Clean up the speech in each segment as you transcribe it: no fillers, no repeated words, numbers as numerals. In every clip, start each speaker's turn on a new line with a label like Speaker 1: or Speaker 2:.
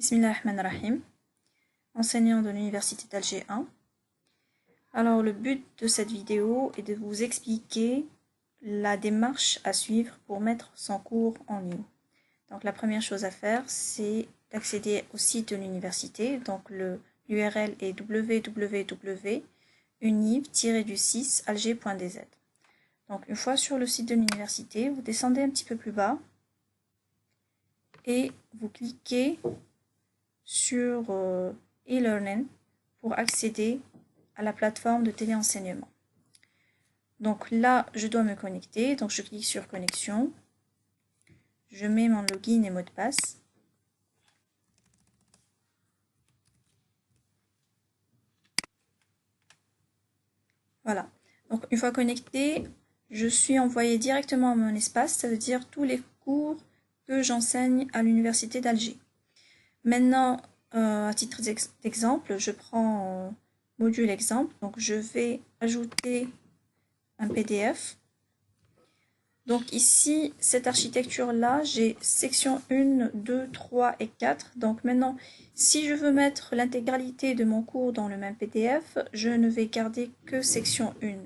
Speaker 1: Bismillahirrahmanirrahim, enseignant de l'université d'Alger 1. Alors le but de cette vidéo est de vous expliquer la démarche à suivre pour mettre son cours en ligne. Donc la première chose à faire, c'est d'accéder au site de l'université. Donc l'URL est www.univ-alger.dz. Donc une fois sur le site de l'université, vous descendez un petit peu plus bas et vous cliquez sur e-learning pour accéder à la plateforme de téléenseignement. Donc là, je dois me connecter, donc je clique sur connexion, je mets mon login et mot de passe. Voilà, donc une fois connecté, je suis envoyée directement à mon espace, ça veut dire tous les cours que j'enseigne à l'université d'Alger. Maintenant, à titre d'exemple, je prends module exemple, donc je vais ajouter un PDF. Donc ici, cette architecture-là, j'ai section 1, 2, 3 et 4. Donc maintenant, si je veux mettre l'intégralité de mon cours dans le même PDF, je ne vais garder que section 1.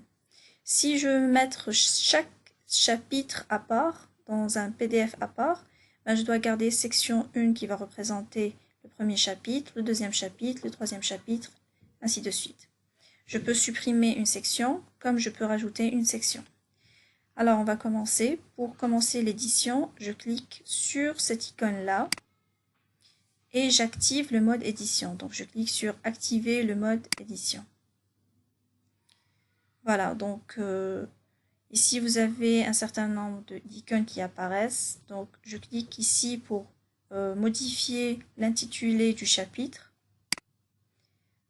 Speaker 1: Si je veux mettre chaque chapitre à part, dans un PDF à part, je dois garder section 1 qui va représenter le premier chapitre, le deuxième chapitre, le troisième chapitre, ainsi de suite. Je peux supprimer une section, comme je peux rajouter une section. Alors, on va commencer. Pour commencer l'édition, je clique sur cette icône-là et j'active le mode édition. Donc, je clique sur activer le mode édition. Voilà, donc ici, vous avez un certain nombre d'icônes qui apparaissent. Donc, je clique ici pour modifier l'intitulé du chapitre.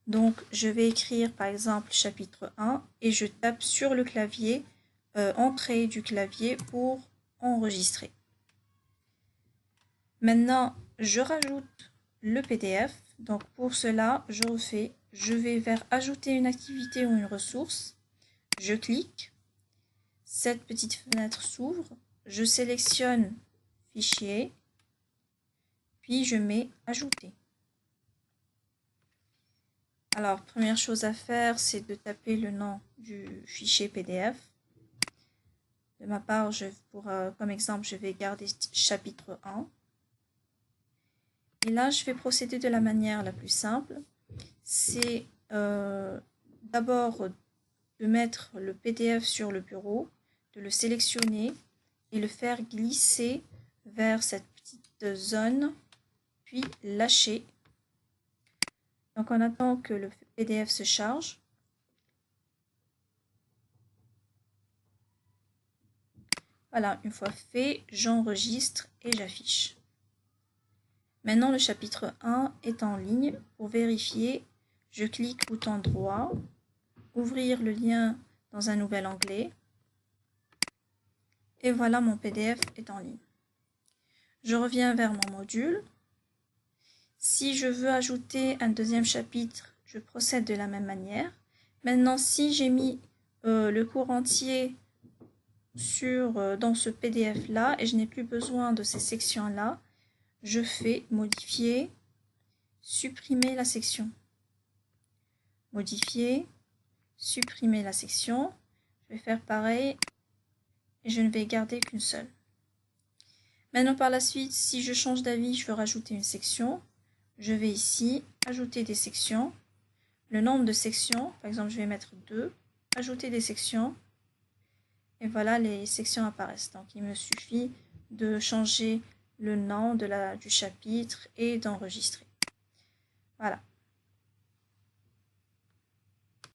Speaker 1: Donc, je vais écrire par exemple chapitre 1 et je tape sur le clavier, entrée du clavier pour enregistrer. Maintenant, je rajoute le PDF. Donc, pour cela, je vais vers ajouter une activité ou une ressource. Je clique. Cette petite fenêtre s'ouvre. Je sélectionne fichier. Puis, je mets ajouter. Alors, première chose à faire, c'est de taper le nom du fichier PDF. De ma part, comme exemple, je vais garder chapitre 1. Et là, je vais procéder de la manière la plus simple. C'est d'abord de mettre le PDF sur le bureau, de le sélectionner et le faire glisser vers cette petite zone, puis lâcher. Donc, on attend que le PDF se charge. Voilà, une fois fait, j'enregistre et j'affiche. Maintenant, le chapitre 1 est en ligne. Pour vérifier, je clique bouton droit, ouvrir le lien dans un nouvel onglet. Et voilà, mon PDF est en ligne. Je reviens vers mon module. Si je veux ajouter un deuxième chapitre, je procède de la même manière. Maintenant, si j'ai mis le cours entier dans ce PDF-là et je n'ai plus besoin de ces sections-là, je fais modifier, supprimer la section. Modifier, supprimer la section. Je vais faire pareil et je ne vais garder qu'une seule. Maintenant, par la suite, si je change d'avis, je veux rajouter une section. Je vais ici, ajouter des sections. Le nombre de sections, par exemple, je vais mettre 2. Ajouter des sections. Et voilà, les sections apparaissent. Donc, il me suffit de changer le nom du chapitre et d'enregistrer. Voilà.